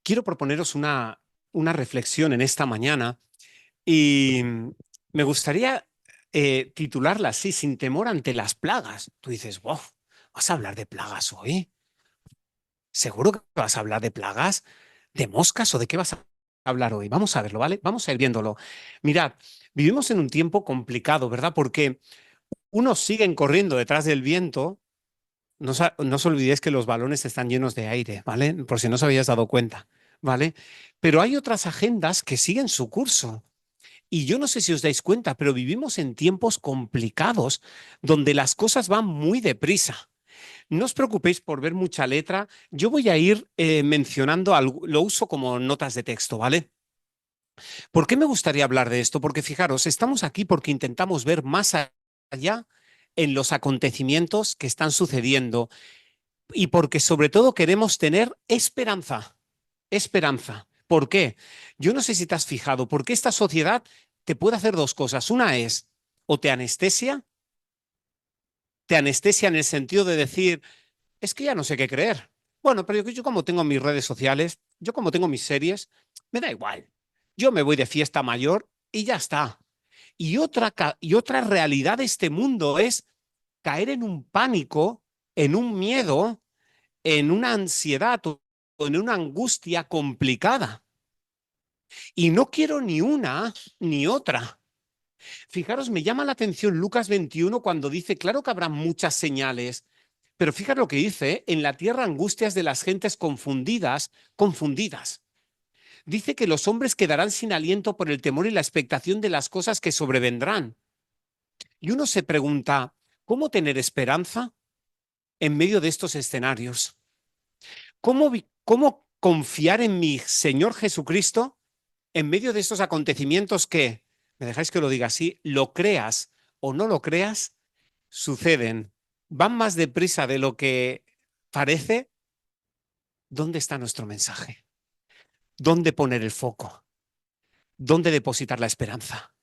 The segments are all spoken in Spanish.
Quiero proponeros una reflexión en esta mañana y me gustaría titularla así, sin temor ante las plagas. Tú dices, wow, ¿vas a hablar de plagas hoy? ¿Seguro que vas a hablar de plagas? ¿De moscas o de qué vas a hablar hoy? Vamos a verlo, ¿vale? Vamos a ir viéndolo. Mirad, vivimos en un tiempo complicado, ¿verdad? Porque unos siguen corriendo detrás del viento. No os olvidéis que los balones están llenos de aire, ¿vale? Por si no os habíais dado cuenta, ¿vale? Pero hay otras agendas que siguen su curso. Y yo no sé si os dais cuenta, pero vivimos en tiempos complicados donde las cosas van muy deprisa. No os preocupéis por ver mucha letra. Yo voy a ir mencionando, lo uso como notas de texto, ¿vale? ¿Por qué me gustaría hablar de esto? Porque fijaros, estamos aquí porque intentamos ver más allá en los acontecimientos que están sucediendo y porque sobre todo queremos tener esperanza. Esperanza. ¿Por qué? Yo no sé si te has fijado, porque esta sociedad te puede hacer dos cosas. Una es, o te anestesia en el sentido de decir, es que ya no sé qué creer. Bueno, pero yo como tengo mis redes sociales, yo como tengo mis series, me da igual. Yo me voy de fiesta mayor y ya está. Y otra realidad de este mundo es caer en un pánico, en un miedo, en una ansiedad o en una angustia complicada. Y no quiero ni una ni otra. Fijaros, me llama la atención Lucas 21 cuando dice, claro que habrá muchas señales, pero fíjate lo que dice, ¿eh? En la tierra angustias de las gentes confundidas, confundidas. Dice que los hombres quedarán sin aliento por el temor y la expectación de las cosas que sobrevendrán. Y uno se pregunta, ¿cómo tener esperanza en medio de estos escenarios? ¿Cómo confiar en mi Señor Jesucristo en medio de estos acontecimientos que, me dejáis que lo diga así, lo creas o no lo creas, suceden, van más deprisa de lo que parece? ¿Dónde está nuestro mensaje? ¿Dónde poner el foco? ¿Dónde depositar la esperanza?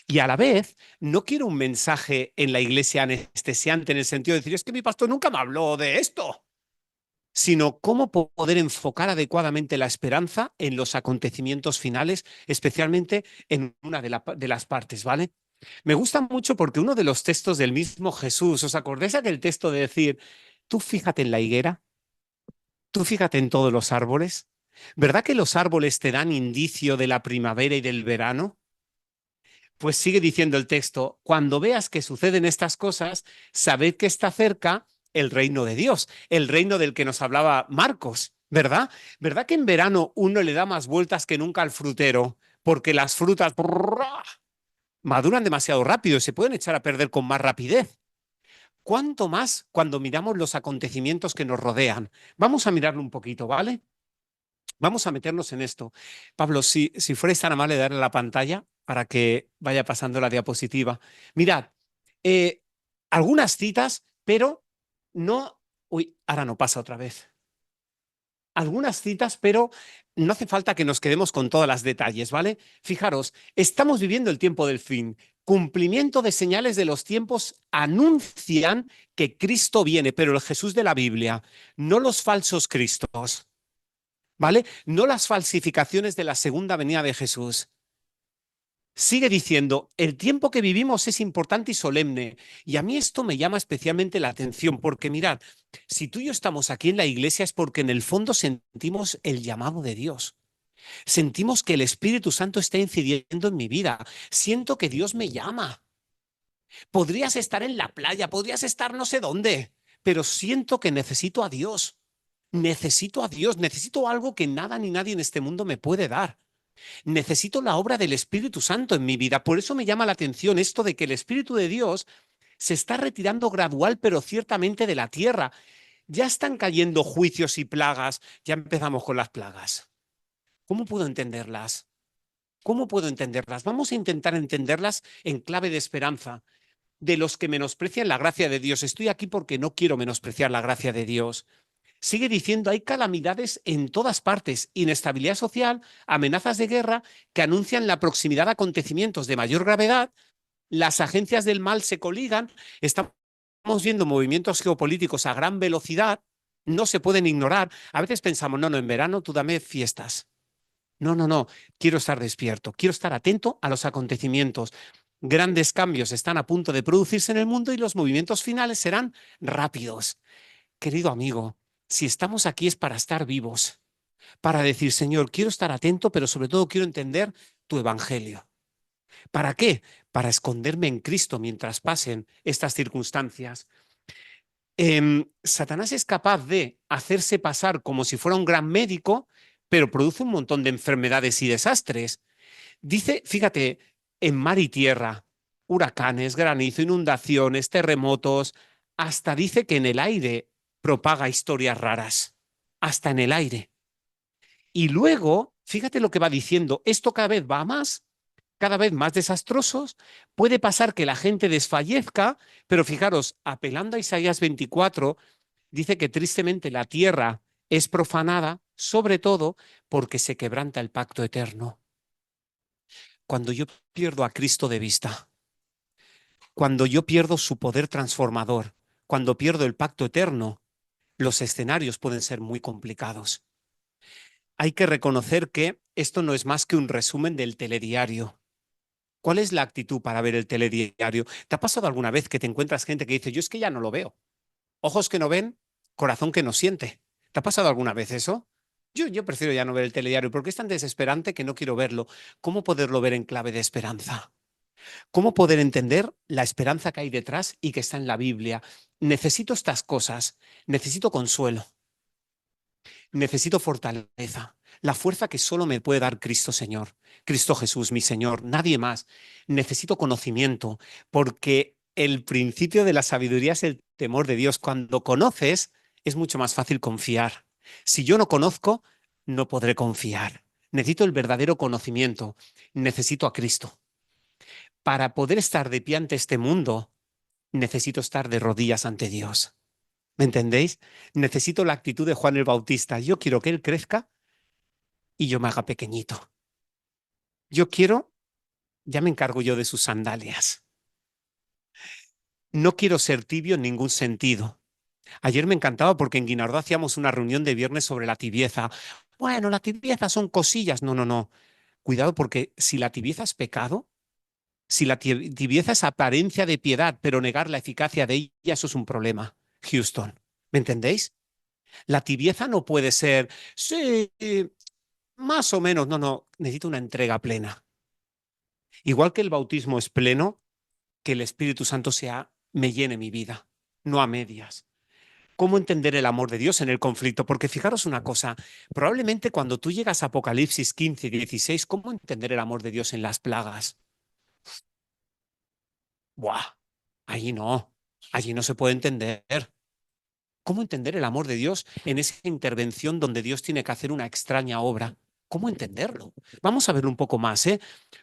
Y a la vez, no quiero un mensaje en la iglesia anestesiante en el sentido de decir, es que mi pastor nunca me habló de esto, sino cómo poder enfocar adecuadamente la esperanza en los acontecimientos finales, especialmente en una de las partes, ¿vale? Me gusta mucho porque uno de los textos del mismo Jesús, ¿os acordáis aquel texto de decir, tú fíjate en la higuera, tú fíjate en todos los árboles? ¿Verdad que los árboles te dan indicio de la primavera y del verano? Pues sigue diciendo el texto, cuando veas que suceden estas cosas, sabed que está cerca el reino de Dios, el reino del que nos hablaba Marcos, ¿verdad? ¿Verdad que en verano uno le da más vueltas que nunca al frutero? Porque las frutas maduran demasiado rápido y se pueden echar a perder con más rapidez. ¿Cuánto más cuando miramos los acontecimientos que nos rodean? Vamos a mirarlo un poquito, ¿vale? Vamos a meternos en esto. Pablo, si fuerais tan amable de darle a la pantalla para que vaya pasando la diapositiva. Mirad, eh, algunas citas, pero no... Uy, ahora no pasa otra vez. Algunas citas, pero no hace falta que nos quedemos con todas las detalles, ¿vale? Fijaros, estamos viviendo el tiempo del fin. Cumplimiento de señales de los tiempos anuncian que Cristo viene, pero el Jesús de la Biblia, no los falsos Cristos. ¿Vale? No las falsificaciones de la segunda venida de Jesús. Sigue diciendo, el tiempo que vivimos es importante y solemne. Y a mí esto me llama especialmente la atención, porque mirad, si tú y yo estamos aquí en la iglesia es porque en el fondo sentimos el llamado de Dios. Sentimos que el Espíritu Santo está incidiendo en mi vida. Siento que Dios me llama. Podrías estar en la playa, podrías estar no sé dónde, pero siento que necesito a Dios. Necesito a Dios, necesito algo que nada ni nadie en este mundo me puede dar. Necesito la obra del Espíritu Santo en mi vida. Por eso me llama la atención esto de que el Espíritu de Dios se está retirando gradual, pero ciertamente de la tierra. Ya están cayendo juicios y plagas. Ya empezamos con las plagas. ¿Cómo puedo entenderlas? ¿Cómo puedo entenderlas? Vamos a intentar entenderlas en clave de esperanza. De los que menosprecian la gracia de Dios. Estoy aquí porque no quiero menospreciar la gracia de Dios. Sigue diciendo, hay calamidades en todas partes, inestabilidad social, amenazas de guerra que anuncian la proximidad de acontecimientos de mayor gravedad, las agencias del mal se coligan, estamos viendo movimientos geopolíticos a gran velocidad, no se pueden ignorar. A veces pensamos, no, no, en verano tú dame fiestas. No, no, no, quiero estar despierto, quiero estar atento a los acontecimientos. Grandes cambios están a punto de producirse en el mundo y los movimientos finales serán rápidos. Querido amigo, si estamos aquí es para estar vivos, para decir, Señor, quiero estar atento, pero sobre todo quiero entender tu evangelio. ¿Para qué? Para esconderme en Cristo mientras pasen estas circunstancias. Satanás es capaz de hacerse pasar como si fuera un gran médico, pero produce un montón de enfermedades y desastres. Dice, fíjate, en mar y tierra, huracanes, granizo, inundaciones, terremotos, hasta dice que en el aire propaga historias raras, hasta en el aire. Y luego, fíjate lo que va diciendo, esto cada vez va a más, cada vez más desastrosos, puede pasar que la gente desfallezca, pero fijaros, apelando a Isaías 24, dice que tristemente la tierra es profanada, sobre todo porque se quebranta el pacto eterno. Cuando yo pierdo a Cristo de vista, cuando yo pierdo su poder transformador, cuando pierdo el pacto eterno, los escenarios pueden ser muy complicados. Hay que reconocer que esto no es más que un resumen del telediario. ¿Cuál es la actitud para ver el telediario? ¿Te ha pasado alguna vez que te encuentras gente que dice, yo es que ya no lo veo? Ojos que no ven, corazón que no siente. ¿Te ha pasado alguna vez eso? Yo prefiero ya no ver el telediario porque es tan desesperante que no quiero verlo. ¿Cómo poderlo ver en clave de esperanza? ¿Cómo poder entender la esperanza que hay detrás y que está en la Biblia? Necesito estas cosas, necesito consuelo, necesito fortaleza, la fuerza que solo me puede dar Cristo Señor, Cristo Jesús, mi Señor, nadie más. Necesito conocimiento, porque el principio de la sabiduría es el temor de Dios. Cuando conoces, es mucho más fácil confiar. Si yo no conozco, no podré confiar. Necesito el verdadero conocimiento, necesito a Cristo. Para poder estar de pie ante este mundo, necesito estar de rodillas ante Dios. ¿Me entendéis? Necesito la actitud de Juan el Bautista. Yo quiero que él crezca y yo me haga pequeñito. Yo quiero, ya me encargo yo de sus sandalias. No quiero ser tibio en ningún sentido. Ayer me encantaba porque en Guinardó hacíamos una reunión de viernes sobre la tibieza. Bueno, la tibieza son cosillas. No, no, no. Cuidado porque si la tibieza es pecado, si la tibieza es apariencia de piedad, pero negar la eficacia de ella, eso es un problema. Houston, ¿me entendéis? La tibieza no puede ser, sí, más o menos, no, no, necesito una entrega plena. Igual que el bautismo es pleno, que el Espíritu Santo me llene mi vida, no a medias. ¿Cómo entender el amor de Dios en el conflicto? Porque fijaros una cosa, probablemente cuando tú llegas a Apocalipsis 15 y 16, ¿cómo entender el amor de Dios en las plagas? Buah, allí no se puede entender. ¿Cómo entender el amor de Dios en esa intervención donde Dios tiene que hacer una extraña obra? ¿Cómo entenderlo? Vamos a verlo un poco más, ¿eh?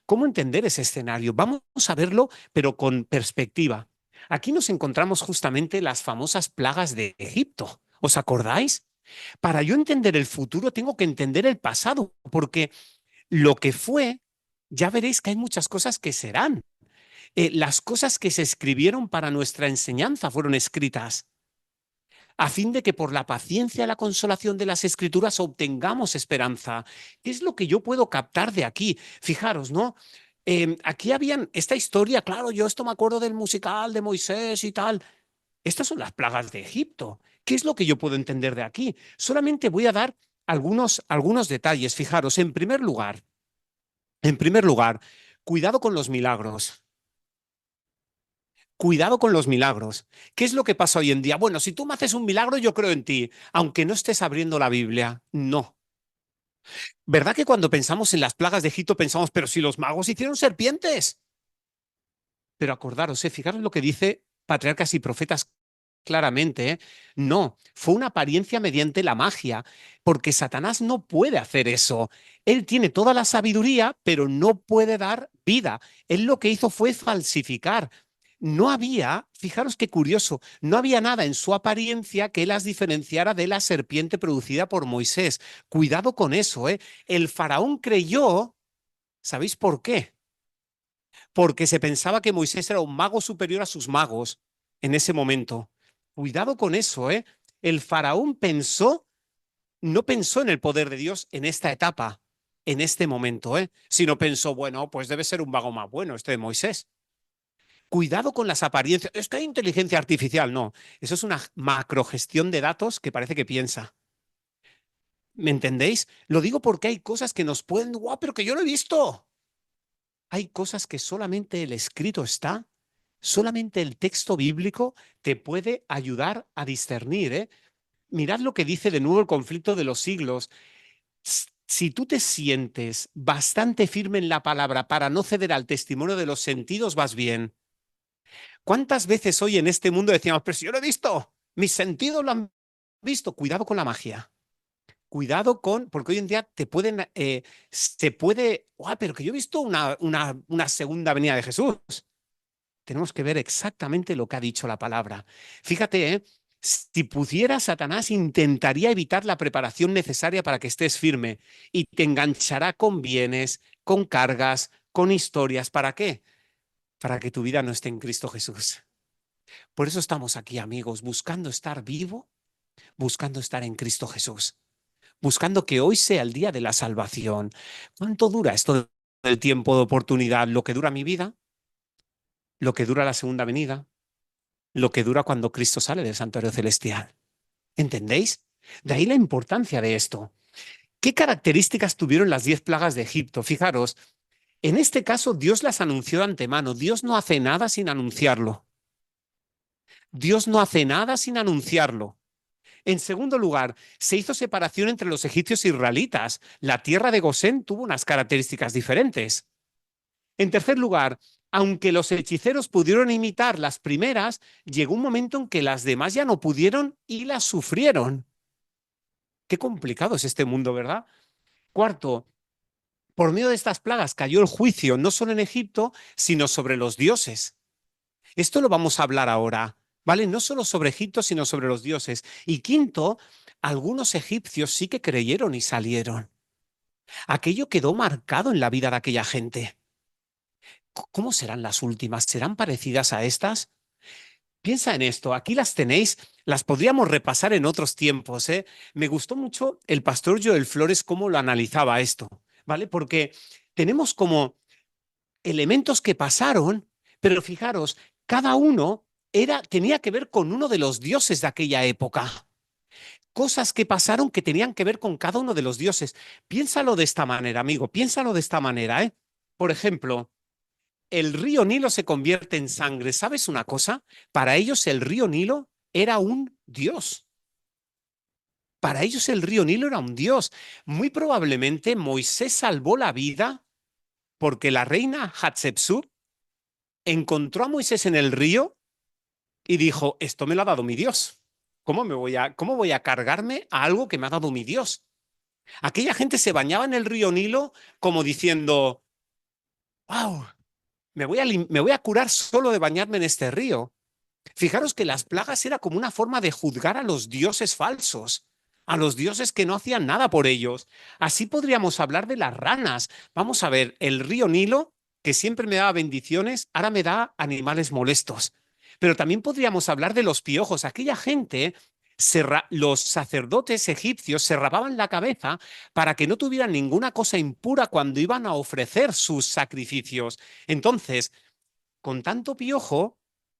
¿Cómo entender ese escenario? Vamos a verlo, pero con perspectiva. Aquí nos encontramos justamente las famosas plagas de Egipto. ¿Os acordáis? Para yo entender el futuro tengo que entender el pasado, porque lo que fue, ya veréis que hay muchas cosas que serán. Las cosas que se escribieron para nuestra enseñanza fueron escritas a fin de que por la paciencia y la consolación de las Escrituras obtengamos esperanza. ¿Qué es lo que yo puedo captar de aquí? Fijaros, ¿no? Aquí habían esta historia, claro, yo esto me acuerdo del musical de Moisés y tal. Estas son las plagas de Egipto. ¿Qué es lo que yo puedo entender de aquí? Solamente voy a dar algunos detalles. Fijaros, en primer lugar, cuidado con los milagros. Cuidado con los milagros. ¿Qué es lo que pasa hoy en día? Bueno, si tú me haces un milagro, yo creo en ti, aunque no estés abriendo la Biblia. No. ¿Verdad que cuando pensamos en las plagas de Egipto pensamos, pero si los magos hicieron serpientes? Pero acordaros, fijaros lo que dice Patriarcas y Profetas claramente, ¿eh? No, fue una apariencia mediante la magia, porque Satanás no puede hacer eso. Él tiene toda la sabiduría, pero no puede dar vida. Él lo que hizo fue falsificar. No había, fijaros qué curioso, no había nada en su apariencia que las diferenciara de la serpiente producida por Moisés. Cuidado con eso, ¿eh? El faraón creyó, ¿sabéis por qué? Porque se pensaba que Moisés era un mago superior a sus magos en ese momento. Cuidado con eso, ¿eh? El faraón no pensó en el poder de Dios en esta etapa, en este momento, sino pensó, bueno, pues debe ser un vago más bueno este de Moisés. Cuidado con las apariencias. Es que hay inteligencia artificial. No, eso es una macrogestión de datos que parece que piensa. ¿Me entendéis? Lo digo porque hay cosas que nos pueden, guau, pero que yo lo he visto. Hay cosas que solamente el escrito está, solamente el texto bíblico te puede ayudar a discernir, ¿eh? Mirad lo que dice de nuevo el conflicto de los siglos. Si tú te sientes bastante firme en la palabra para no ceder al testimonio de los sentidos, vas bien. ¿Cuántas veces hoy en este mundo decíamos, pero si yo lo he visto, mis sentidos lo han visto? Cuidado con la magia. Cuidado con, porque hoy en día te pueden, se puede, pero que yo he visto una segunda venida de Jesús. Tenemos que ver exactamente lo que ha dicho la palabra. Fíjate, si pudiera, Satanás intentaría evitar la preparación necesaria para que estés firme y te enganchará con bienes, con cargas, con historias. ¿Para qué? Para que tu vida no esté en Cristo Jesús. Por eso estamos aquí, amigos, buscando estar vivo, buscando estar en Cristo Jesús, buscando que hoy sea el día de la salvación. ¿Cuánto dura esto del tiempo de oportunidad? ¿Lo que dura mi vida? ¿Lo que dura la segunda venida? ¿Lo que dura cuando Cristo sale del santuario celestial? ¿Entendéis? De ahí la importancia de esto. ¿Qué características tuvieron las 10 plagas de Egipto? Fijaros, en este caso Dios las anunció de antemano. Dios no hace nada sin anunciarlo. Dios no hace nada sin anunciarlo. En segundo lugar, se hizo separación entre los egipcios e israelitas. La tierra de Gosén tuvo unas características diferentes. En tercer lugar, aunque los hechiceros pudieron imitar las primeras, llegó un momento en que las demás ya no pudieron y las sufrieron. Qué complicado es este mundo, ¿verdad? Cuarto, por medio de estas plagas cayó el juicio no solo en Egipto, sino sobre los dioses. Esto lo vamos a hablar ahora, ¿vale? No solo sobre Egipto, sino sobre los dioses. Y quinto, algunos egipcios sí que creyeron y salieron. Aquello quedó marcado en la vida de aquella gente. ¿Cómo serán las últimas? ¿Serán parecidas a estas? Piensa en esto, aquí las tenéis, las podríamos repasar en otros tiempos, ¿eh? Me gustó mucho el pastor Joel Flores cómo lo analizaba esto, ¿vale? Porque tenemos como elementos que pasaron, pero fijaros, cada uno tenía que ver con uno de los dioses de aquella época. Cosas que pasaron que tenían que ver con cada uno de los dioses. Piénsalo de esta manera, amigo, piénsalo de esta manera, ¿eh? Por ejemplo, el río Nilo se convierte en sangre. ¿Sabes una cosa? Para ellos el río Nilo era un dios. Para ellos el río Nilo era un dios. Muy probablemente Moisés salvó la vida porque la reina Hatshepsut encontró a Moisés en el río y dijo, esto me lo ha dado mi Dios. ¿Cómo voy a cargarme a algo que me ha dado mi Dios? Aquella gente se bañaba en el río Nilo como diciendo, wow, me voy a curar solo de bañarme en este río. Fijaros que las plagas era como una forma de juzgar a los dioses falsos, a los dioses que no hacían nada por ellos. Así podríamos hablar de las ranas. Vamos a ver, el río Nilo, que siempre me daba bendiciones, ahora me da animales molestos. Pero también podríamos hablar de los piojos. Aquella gente, los sacerdotes egipcios se rapaban la cabeza para que no tuvieran ninguna cosa impura cuando iban a ofrecer sus sacrificios. Entonces, con tanto piojo,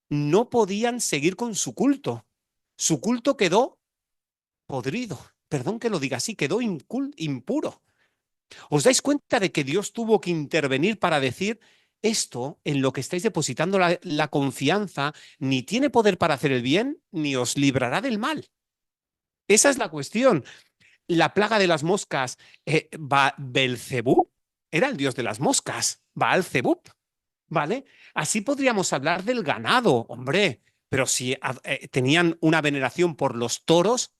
no podían seguir con su culto. Su culto quedó podrido. Perdón que lo diga así, quedó impuro. ¿Os dais cuenta de que Dios tuvo que intervenir para decir esto en lo que estáis depositando la confianza ni tiene poder para hacer el bien, ni os librará del mal? Esa es la cuestión. La plaga de las moscas, Belcebú era el dios de las moscas, Baal-Zebub. ¿Vale? Así podríamos hablar del ganado, hombre, pero si tenían una veneración por los toros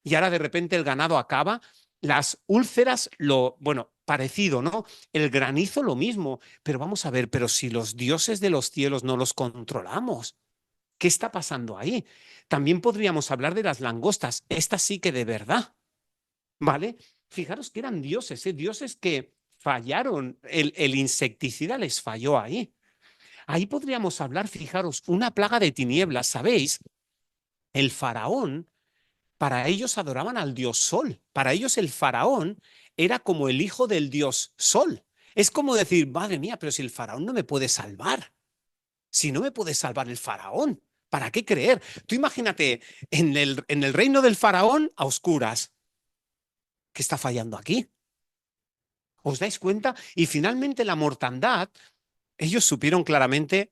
y ahora de repente el ganado acaba, las úlceras, bueno, parecido, ¿no? El granizo lo mismo, pero vamos a ver, pero si los dioses de los cielos no los controlamos, ¿qué está pasando ahí? También podríamos hablar de las langostas, estas sí que de verdad, ¿vale? Fijaros que eran dioses, ¿eh? Dioses que fallaron, el insecticida les falló ahí. Ahí podríamos hablar, fijaros, una plaga de tinieblas. ¿Sabéis? El faraón Para ellos adoraban al dios Sol. Para ellos el faraón era como el hijo del dios Sol. Es como decir, madre mía, pero si el faraón no me puede salvar, si no me puede salvar el faraón, ¿para qué creer? Tú imagínate en el reino del faraón a oscuras. ¿Qué está fallando aquí? ¿Os dais cuenta? Y finalmente la mortandad, ellos supieron claramente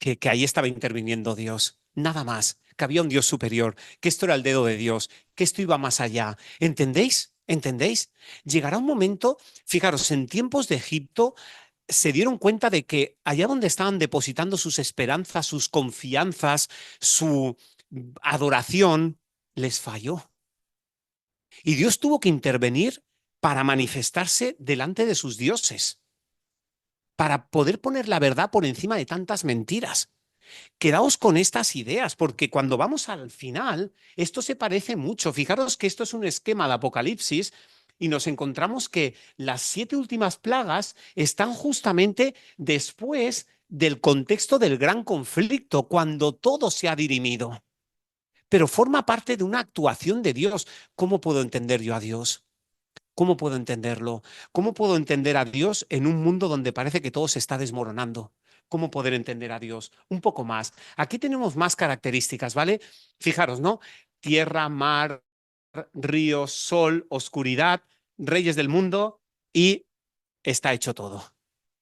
que ahí estaba interviniendo Dios. Nada más, que había un Dios superior, que esto era el dedo de Dios, que esto iba más allá. ¿Entendéis? ¿Entendéis? Llegará un momento, fijaros, en tiempos de Egipto se dieron cuenta de que allá donde estaban depositando sus esperanzas, sus confianzas, su adoración, les falló. Y Dios tuvo que intervenir para manifestarse delante de sus dioses, para poder poner la verdad por encima de tantas mentiras. Quedaos con estas ideas, porque cuando vamos al final, esto se parece mucho. Fijaros que esto es un esquema de Apocalipsis y nos encontramos que las 7 últimas plagas están justamente después del contexto del gran conflicto, cuando todo se ha dirimido. Pero forma parte de una actuación de Dios. ¿Cómo puedo entender yo a Dios? ¿Cómo puedo entenderlo? ¿Cómo puedo entender a Dios en un mundo donde parece que todo se está desmoronando? ¿Cómo poder entender a Dios? Un poco más. Aquí tenemos más características, ¿vale? Fijaros, ¿no? Tierra, mar, río, sol, oscuridad, reyes del mundo y está hecho todo.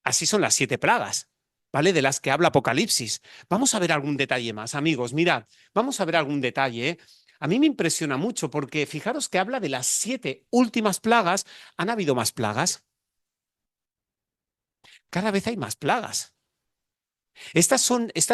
Así son las 7 plagas, ¿vale? De las que habla Apocalipsis. Vamos a ver algún detalle más, amigos. Mirad, vamos a ver algún detalle, ¿eh? A mí me impresiona mucho porque fijaros que habla de las 7 últimas plagas. ¿Han habido más plagas? Cada vez hay más plagas. Estas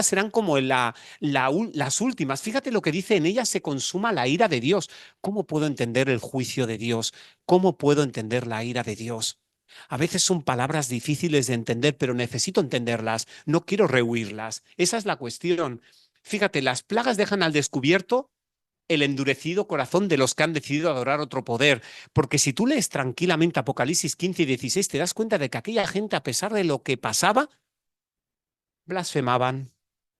serán como las últimas. Fíjate lo que dice, en ellas se consuma la ira de Dios. ¿Cómo puedo entender el juicio de Dios? ¿Cómo puedo entender la ira de Dios? A veces son palabras difíciles de entender, pero necesito entenderlas. No quiero rehuirlas. Esa es la cuestión. Fíjate, las plagas dejan al descubierto el endurecido corazón de los que han decidido adorar otro poder. Porque si tú lees tranquilamente Apocalipsis 15 y 16, te das cuenta de que aquella gente, a pesar de lo que pasaba, blasfemaban,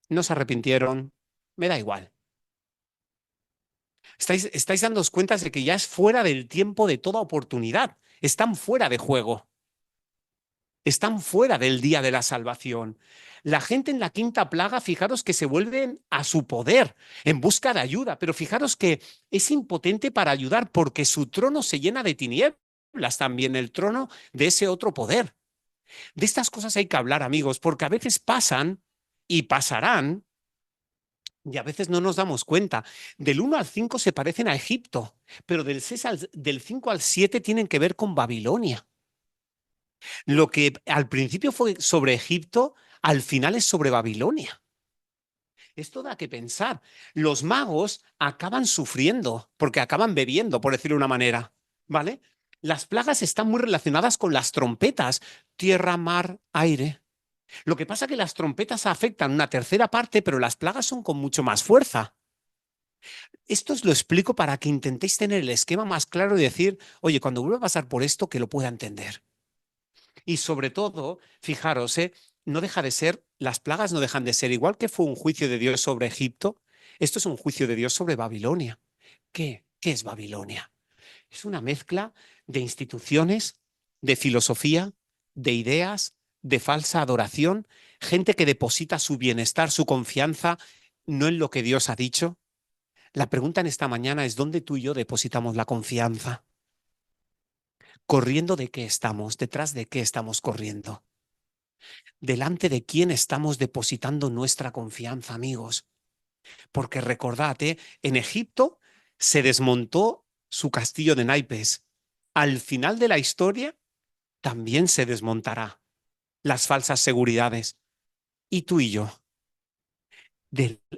no se arrepintieron, me da igual. Estáis dándoos cuenta de que ya es fuera del tiempo de toda oportunidad. Están fuera de juego. Están fuera del día de la salvación. La gente en la quinta plaga, fijaros que se vuelven a su poder en busca de ayuda, pero fijaros que es impotente para ayudar porque su trono se llena de tinieblas, también el trono de ese otro poder. De estas cosas hay que hablar, amigos, porque a veces pasan y pasarán y a veces no nos damos cuenta. Del 1 al 5 se parecen a Egipto, pero del 5 al 7 tienen que ver con Babilonia. Lo que al principio fue sobre Egipto, al final es sobre Babilonia. Esto da que pensar. Los magos acaban sufriendo porque acaban bebiendo, por decirlo de una manera, ¿vale? Las plagas están muy relacionadas con las trompetas, tierra, mar, aire. Lo que pasa es que las trompetas afectan una tercera parte, pero las plagas son con mucho más fuerza. Esto os lo explico para que intentéis tener el esquema más claro y decir, oye, cuando vuelva a pasar por esto, que lo pueda entender. Y sobre todo, fijaros, no deja de ser, las plagas no dejan de ser, igual que fue un juicio de Dios sobre Egipto, esto es un juicio de Dios sobre Babilonia. ¿Qué? ¿Qué es Babilonia? Es una mezcla de instituciones, de filosofía, de ideas, de falsa adoración, gente que deposita su bienestar, su confianza, no en lo que Dios ha dicho. La pregunta en esta mañana es, ¿dónde tú y yo depositamos la confianza? ¿Corriendo de qué estamos? ¿Detrás de qué estamos corriendo? ¿Delante de quién estamos depositando nuestra confianza, amigos? Porque recordad, en Egipto se desmontó su castillo de naipes. Al final de la historia también se desmontará las falsas seguridades. ¿Y tú y yo?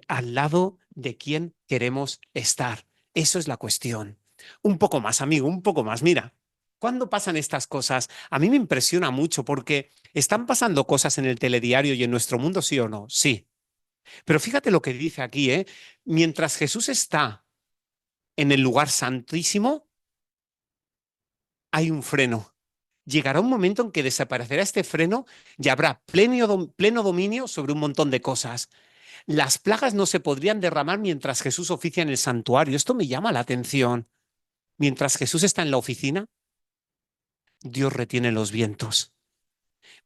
Al lado de quién queremos estar. Eso es la cuestión. Un poco más, amigo, un poco más. Mira, ¿cuándo pasan estas cosas? A mí me impresiona mucho porque están pasando cosas en el telediario y en nuestro mundo, sí o no. Sí. Pero fíjate lo que dice aquí, ¿eh? Mientras Jesús está en el lugar santísimo, hay un freno. Llegará un momento en que desaparecerá este freno y habrá pleno dominio sobre un montón de cosas. Las plagas no se podrían derramar mientras Jesús oficia en el santuario. Esto me llama la atención. Mientras Jesús está en la oficina, Dios retiene los vientos.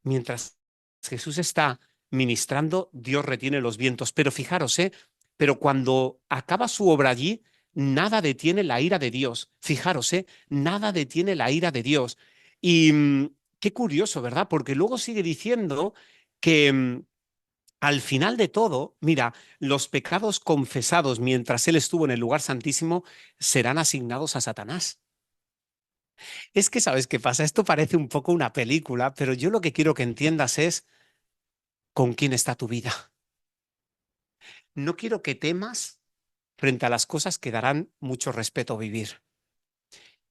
Mientras Jesús está ministrando, Dios retiene los vientos. Pero fijaros, pero cuando acaba su obra allí, nada detiene la ira de Dios. Fijaros, nada detiene la ira de Dios. Y qué curioso, ¿verdad? Porque luego sigue diciendo que al final de todo, mira, los pecados confesados mientras él estuvo en el lugar santísimo serán asignados a Satanás. Es que, ¿sabes qué pasa? Esto parece un poco una película, pero yo lo que quiero que entiendas es con quién está tu vida. No quiero que temas frente a las cosas que darán mucho respeto vivir.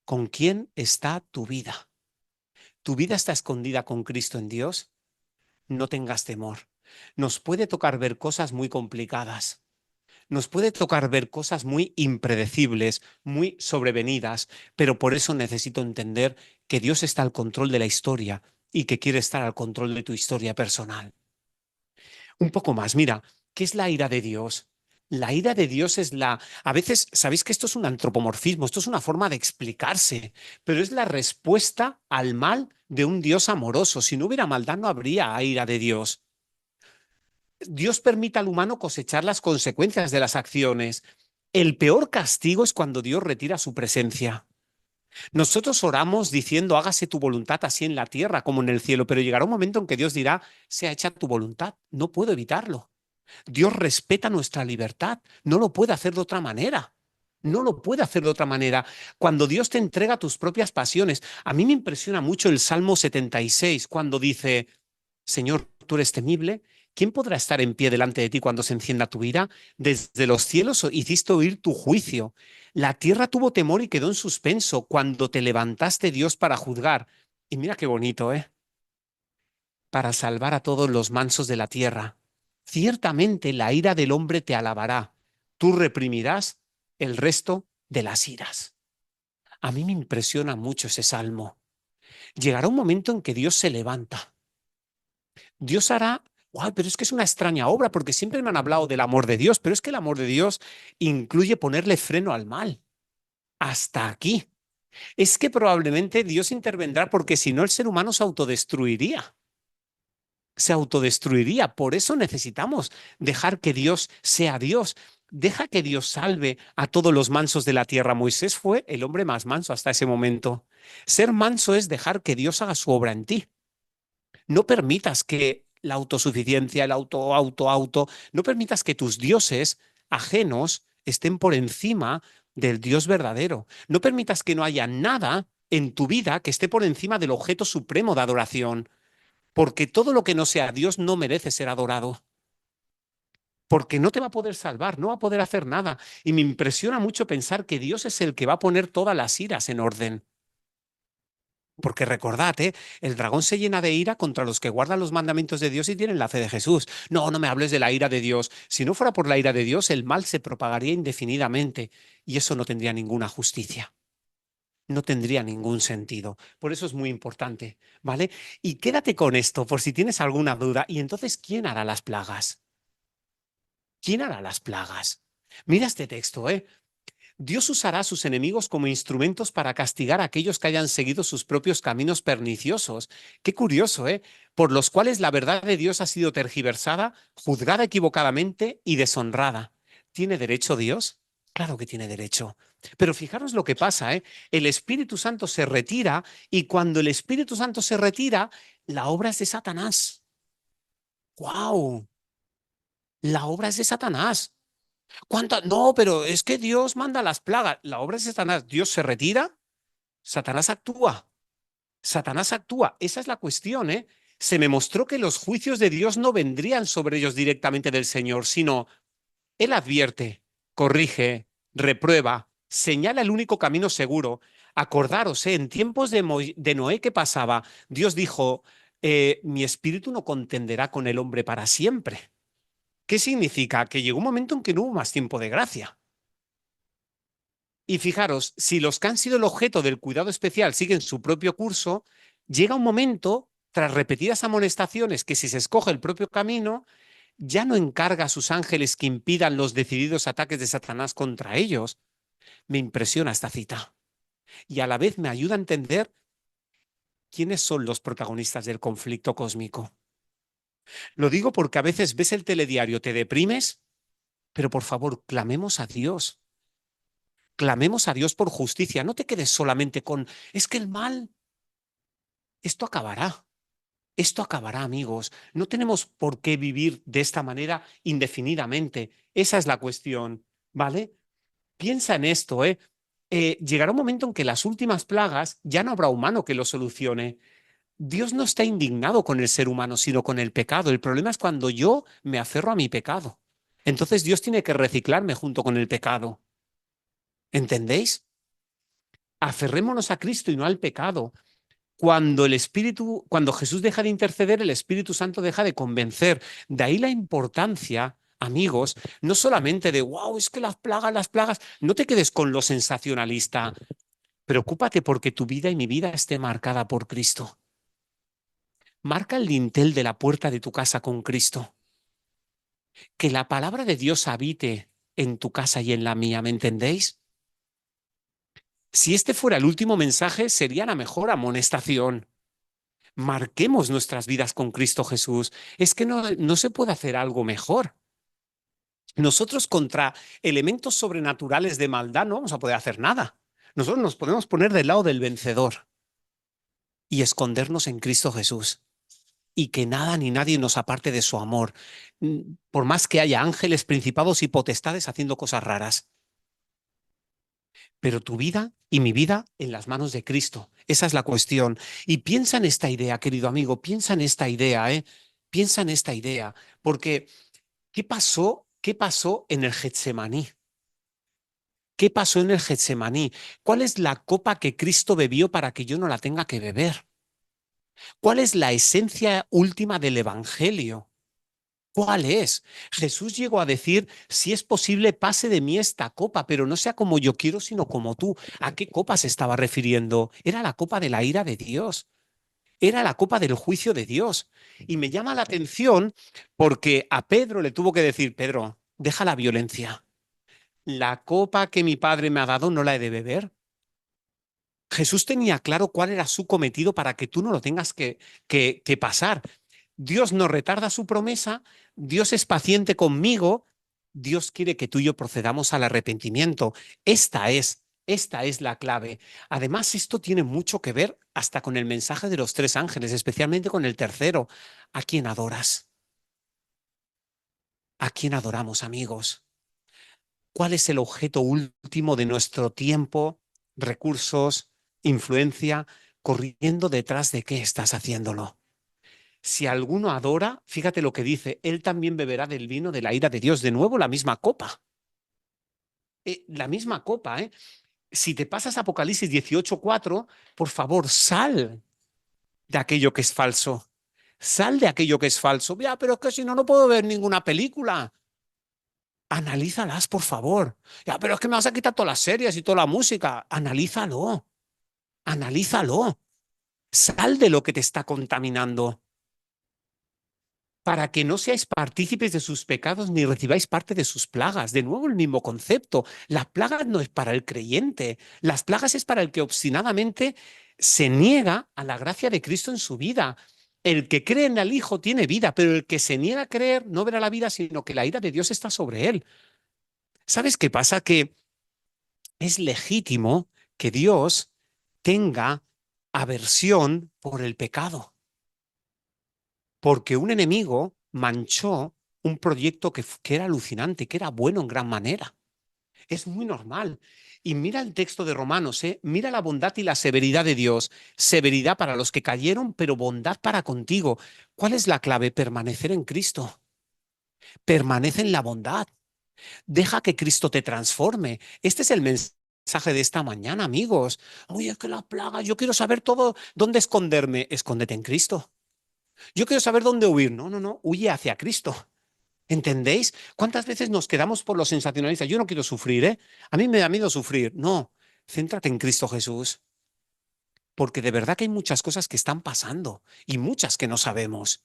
¿Con quién está tu vida? ¿Tu vida está escondida con Cristo en Dios? No tengas temor. Nos puede tocar ver cosas muy complicadas. Nos puede tocar ver cosas muy impredecibles, muy sobrevenidas, pero por eso necesito entender que Dios está al control de la historia y que quiere estar al control de tu historia personal. Un poco más, mira, ¿qué es la ira de Dios? La ira de Dios es la... A veces, sabéis que esto es un antropomorfismo, esto es una forma de explicarse, pero es la respuesta al mal de un Dios amoroso. Si no hubiera maldad, no habría ira de Dios. Dios permite al humano cosechar las consecuencias de las acciones. El peor castigo es cuando Dios retira su presencia. Nosotros oramos diciendo, hágase tu voluntad así en la tierra como en el cielo, pero llegará un momento en que Dios dirá, sea hecha tu voluntad. No puedo evitarlo. Dios respeta nuestra libertad. No lo puede hacer de otra manera. No lo puede hacer de otra manera. Cuando Dios te entrega tus propias pasiones, a mí me impresiona mucho el Salmo 76, cuando dice, Señor, tú eres temible. ¿Quién podrá estar en pie delante de ti cuando se encienda tu ira? Desde los cielos hiciste oír tu juicio. La tierra tuvo temor y quedó en suspenso cuando te levantaste, Dios, para juzgar. Y mira qué bonito, ¿eh? Para salvar a todos los mansos de la tierra. Ciertamente la ira del hombre te alabará. Tú reprimirás el resto de las iras. A mí me impresiona mucho ese salmo. Llegará un momento en que Dios se levanta. Dios hará, wow, pero es que es una extraña obra porque siempre me han hablado del amor de Dios, pero es que el amor de Dios incluye ponerle freno al mal. Hasta aquí. Es que probablemente Dios intervendrá porque si no el ser humano se autodestruiría. Se autodestruiría. Por eso necesitamos dejar que Dios sea Dios. Deja que Dios salve a todos los mansos de la tierra. Moisés fue el hombre más manso hasta ese momento. Ser manso es dejar que Dios haga su obra en ti. No permitas que la autosuficiencia, el no permitas que tus dioses ajenos estén por encima del Dios verdadero. No permitas que no haya nada en tu vida que esté por encima del objeto supremo de adoración, porque todo lo que no sea Dios no merece ser adorado. Porque no te va a poder salvar, no va a poder hacer nada. Y me impresiona mucho pensar que Dios es el que va a poner todas las iras en orden. Porque recordad, el dragón se llena de ira contra los que guardan los mandamientos de Dios y tienen la fe de Jesús. No, no me hables de la ira de Dios. Si no fuera por la ira de Dios, el mal se propagaría indefinidamente y eso no tendría ninguna justicia. No tendría ningún sentido. Por eso es muy importante, ¿vale? Y quédate con esto por si tienes alguna duda. Y entonces, ¿quién hará las plagas? ¿Quién hará las plagas? Mira este texto, ¿eh? Dios usará a sus enemigos como instrumentos para castigar a aquellos que hayan seguido sus propios caminos perniciosos. Qué curioso, ¿eh? Por los cuales la verdad de Dios ha sido tergiversada, juzgada equivocadamente y deshonrada. ¿Tiene derecho Dios? Claro que tiene derecho. Pero fijaros lo que pasa, ¿eh? El Espíritu Santo se retira y cuando el Espíritu Santo se retira, la obra es de Satanás. ¡Guau! La obra es de Satanás. ¿Cuánto? No, pero es que Dios manda las plagas. La obra es de Satanás. Dios se retira, Satanás actúa. Satanás actúa. Esa es la cuestión, ¿eh? Se me mostró que los juicios de Dios no vendrían sobre ellos directamente del Señor, sino Él advierte, corrige, reprueba, señala el único camino seguro. Acordaros, en tiempos de Noé, ¿qué pasaba? Dios dijo, mi espíritu no contenderá con el hombre para siempre. ¿Qué significa? Que llegó un momento en que no hubo más tiempo de gracia. Y fijaros, si los que han sido el objeto del cuidado especial siguen su propio curso, llega un momento, tras repetidas amonestaciones, que si se escoge el propio camino, ya no encarga a sus ángeles que impidan los decididos ataques de Satanás contra ellos. Me impresiona esta cita y a la vez me ayuda a entender quiénes son los protagonistas del conflicto cósmico. Lo digo porque a veces ves el telediario, te deprimes, pero por favor, clamemos a Dios por justicia, no te quedes solamente con, es que el mal, esto acabará. Esto acabará, amigos. No tenemos por qué vivir de esta manera indefinidamente. Esa es la cuestión, ¿vale? Piensa en esto, ¿eh? Llegará un momento en que las últimas plagas ya no habrá humano que lo solucione. Dios no está indignado con el ser humano, sino con el pecado. El problema es cuando yo me aferro a mi pecado. Entonces Dios tiene que reciclarme junto con el pecado. ¿Entendéis? Aferrémonos a Cristo y no al pecado. Cuando Jesús deja de interceder, el Espíritu Santo deja de convencer. De ahí la importancia, amigos, no solamente de, wow, es que las plagas, no te quedes con lo sensacionalista. Preocúpate porque tu vida y mi vida esté marcada por Cristo. Marca el dintel de la puerta de tu casa con Cristo. Que la palabra de Dios habite en tu casa y en la mía, ¿me entendéis? Si este fuera el último mensaje, sería la mejor amonestación. Marquemos nuestras vidas con Cristo Jesús. Es que no se puede hacer algo mejor. Nosotros contra elementos sobrenaturales de maldad no vamos a poder hacer nada. Nosotros nos podemos poner del lado del vencedor y escondernos en Cristo Jesús y que nada ni nadie nos aparte de su amor, por más que haya ángeles, principados y potestades haciendo cosas raras. Pero tu vida y mi vida en las manos de Cristo. Esa es la cuestión. Y piensa en esta idea, querido amigo, piensa en esta idea, ¿eh? Piensa en esta idea, porque ¿qué pasó? ¿Qué pasó en el Getsemaní? ¿Qué pasó en el Getsemaní? ¿Cuál es la copa que Cristo bebió para que yo no la tenga que beber? ¿Cuál es la esencia última del Evangelio? ¿Cuál es? Jesús llegó a decir, si es posible, pase de mí esta copa, pero no sea como yo quiero, sino como tú. ¿A qué copa se estaba refiriendo? Era la copa de la ira de Dios. Era la copa del juicio de Dios. Y me llama la atención porque a Pedro le tuvo que decir, Pedro, deja la violencia. La copa que mi padre me ha dado no la he de beber. Jesús tenía claro cuál era su cometido para que tú no lo tengas que pasar. Dios no retarda su promesa, Dios es paciente conmigo, Dios quiere que tú y yo procedamos al arrepentimiento. Esta es la clave. Además, esto tiene mucho que ver hasta con el mensaje de los tres ángeles, especialmente con el tercero. ¿A quién adoras? ¿A quién adoramos, amigos? ¿Cuál es el objeto último de nuestro tiempo, recursos, influencia? Corriendo detrás de qué estás haciéndolo. Si alguno adora, fíjate lo que dice, él también beberá del vino de la ira de Dios. De nuevo, la misma copa. La misma copa, ¿eh? Si te pasas Apocalipsis 18:4, por favor, sal de aquello que es falso. Sal de aquello que es falso. Ya, pero es que si no, no puedo ver ninguna película. Analízalas, por favor. Ya, pero es que me vas a quitar todas las series y toda la música. Analízalo. Analízalo. Sal de lo que te está contaminando, para que no seáis partícipes de sus pecados ni recibáis parte de sus plagas. De nuevo el mismo concepto. Las plagas no es para el creyente, las plagas es para el que obstinadamente se niega a la gracia de Cristo en su vida. El que cree en el Hijo tiene vida, pero el que se niega a creer no verá la vida, sino que la ira de Dios está sobre él. ¿Sabes qué pasa? Que es legítimo que Dios tenga aversión por el pecado, porque un enemigo manchó un proyecto que era alucinante, que era bueno en gran manera. Es muy normal. Y mira el texto de Romanos, ¿eh? Mira la bondad y la severidad de Dios. Severidad para los que cayeron, pero bondad para contigo. ¿Cuál es la clave? Permanecer en Cristo. Permanece en la bondad. Deja que Cristo te transforme. Este es el mensaje de esta mañana, amigos. Oye, es que las plagas, yo quiero saber todo, dónde esconderme. Escóndete en Cristo. Yo quiero saber dónde huir. No, no, no, huye hacia Cristo. ¿Entendéis? ¿Cuántas veces nos quedamos por los sensacionalistas? Yo no quiero sufrir, ¿eh? A mí me da miedo sufrir. No, céntrate en Cristo Jesús, porque de verdad que hay muchas cosas que están pasando y muchas que no sabemos.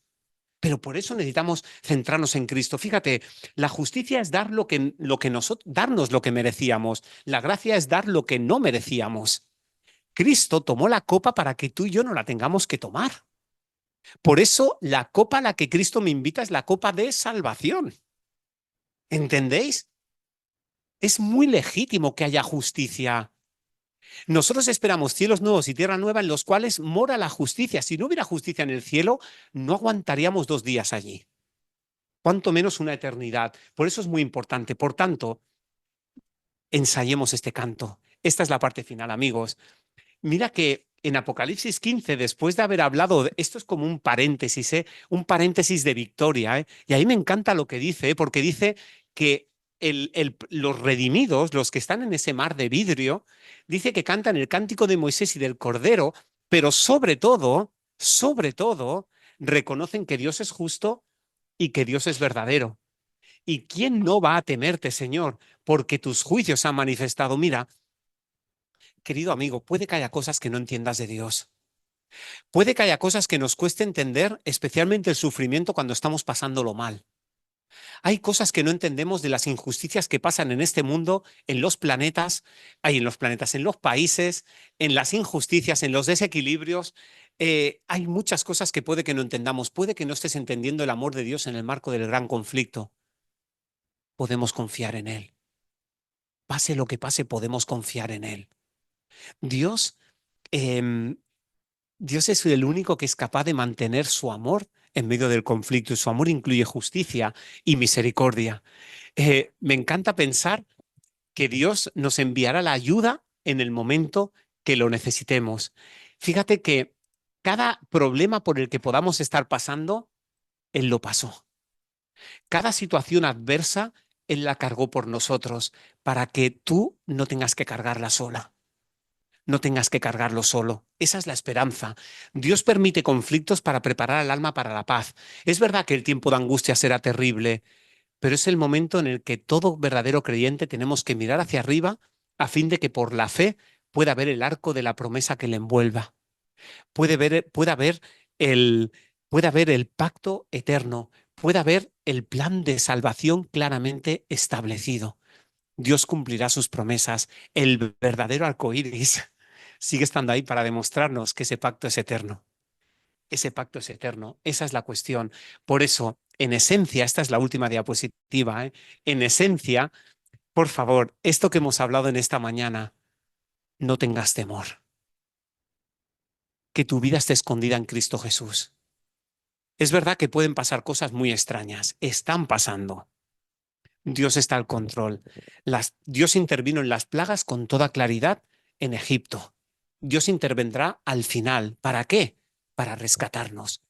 Pero por eso necesitamos centrarnos en Cristo. Fíjate, la justicia es dar darnos lo que merecíamos. La gracia es dar lo que no merecíamos. Cristo tomó la copa para que tú y yo no la tengamos que tomar. Por eso la copa a la que Cristo me invita es la copa de salvación. ¿Entendéis? Es muy legítimo que haya justicia. Nosotros esperamos cielos nuevos y tierra nueva en los cuales mora la justicia. Si no hubiera justicia en el cielo, no aguantaríamos 2 días allí, cuanto menos una eternidad. Por eso es muy importante. Por tanto, ensayemos este canto. Esta es la parte final, amigos. Mira que en Apocalipsis 15, después de haber hablado, esto es como un paréntesis, ¿eh? Un paréntesis de victoria, ¿eh? Y ahí me encanta lo que dice, ¿eh? Porque dice que los redimidos, los que están en ese mar de vidrio, dice que cantan el cántico de Moisés y del Cordero, pero sobre todo, reconocen que Dios es justo y que Dios es verdadero. ¿Y quién no va a temerte, Señor? Porque tus juicios se han manifestado. Mira, querido amigo, puede que haya cosas que no entiendas de Dios. Puede que haya cosas que nos cueste entender, especialmente el sufrimiento cuando estamos pasándolo mal. Hay cosas que no entendemos de las injusticias que pasan en este mundo, en los planetas, en los países, en las injusticias, en los desequilibrios. Hay muchas cosas que puede que no entendamos. Puede que no estés entendiendo el amor de Dios en el marco del gran conflicto. Podemos confiar en Él. Pase lo que pase, podemos confiar en Él. Dios em, Dios es el único que es capaz de mantener su amor en medio del conflicto y su amor incluye justicia y misericordia. Me encanta pensar que Dios nos enviará la ayuda en el momento que lo necesitemos. Fíjate que cada problema por el que podamos estar pasando, Él lo pasó. Cada situación adversa, Él la cargó por nosotros para que tú no tengas que cargarla sola. No tengas que cargarlo solo. Esa es la esperanza. Dios permite conflictos para preparar al alma para la paz. Es verdad que el tiempo de angustia será terrible, pero es el momento en el que todo verdadero creyente tenemos que mirar hacia arriba a fin de que por la fe pueda ver el arco de la promesa que le envuelva. Pueda ver el, pueda ver el pacto eterno, pueda ver el plan de salvación claramente establecido. Dios cumplirá sus promesas. El verdadero arco iris sigue estando ahí para demostrarnos que ese pacto es eterno. Ese pacto es eterno. Esa es la cuestión. Por eso, en esencia, esta es la última diapositiva, ¿eh? En esencia, por favor, esto que hemos hablado en esta mañana, no tengas temor. Que tu vida esté escondida en Cristo Jesús. Es verdad que pueden pasar cosas muy extrañas. Están pasando. Dios está al control. Dios intervino en las plagas con toda claridad en Egipto. Dios intervendrá al final. ¿Para qué? Para rescatarnos.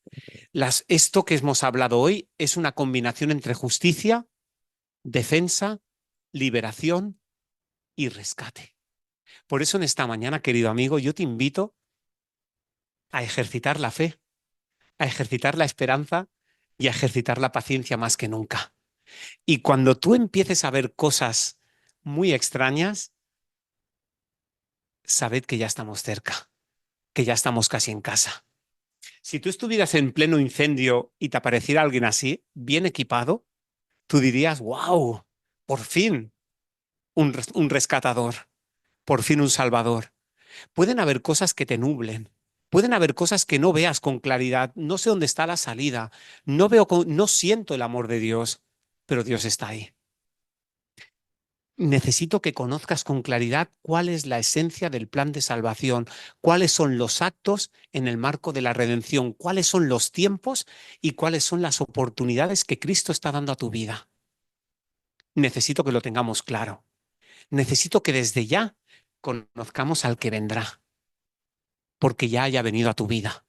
Esto que hemos hablado hoy es una combinación entre justicia, defensa, liberación y rescate. Por eso en esta mañana, querido amigo, yo te invito a ejercitar la fe, a ejercitar la esperanza y a ejercitar la paciencia más que nunca. Y cuando tú empieces a ver cosas muy extrañas, sabed que ya estamos cerca, que ya estamos casi en casa. Si tú estuvieras en pleno incendio y te apareciera alguien así, bien equipado, tú dirías, wow, por fin un rescatador, por fin un salvador. Pueden haber cosas que te nublen, pueden haber cosas que no veas con claridad, no sé dónde está la salida, no siento el amor de Dios, pero Dios está ahí. Necesito que conozcas con claridad cuál es la esencia del plan de salvación, cuáles son los actos en el marco de la redención, cuáles son los tiempos y cuáles son las oportunidades que Cristo está dando a tu vida. Necesito que lo tengamos claro. Necesito que desde ya conozcamos al que vendrá, porque ya haya venido a tu vida.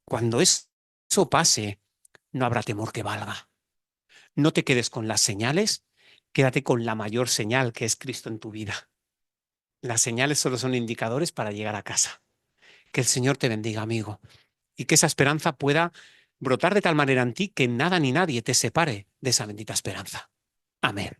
Cuando eso pase, no habrá temor que valga. No te quedes con las señales, quédate con la mayor señal que es Cristo en tu vida. Las señales solo son indicadores para llegar a casa. Que el Señor te bendiga, amigo, y que esa esperanza pueda brotar de tal manera en ti que nada ni nadie te separe de esa bendita esperanza. Amén.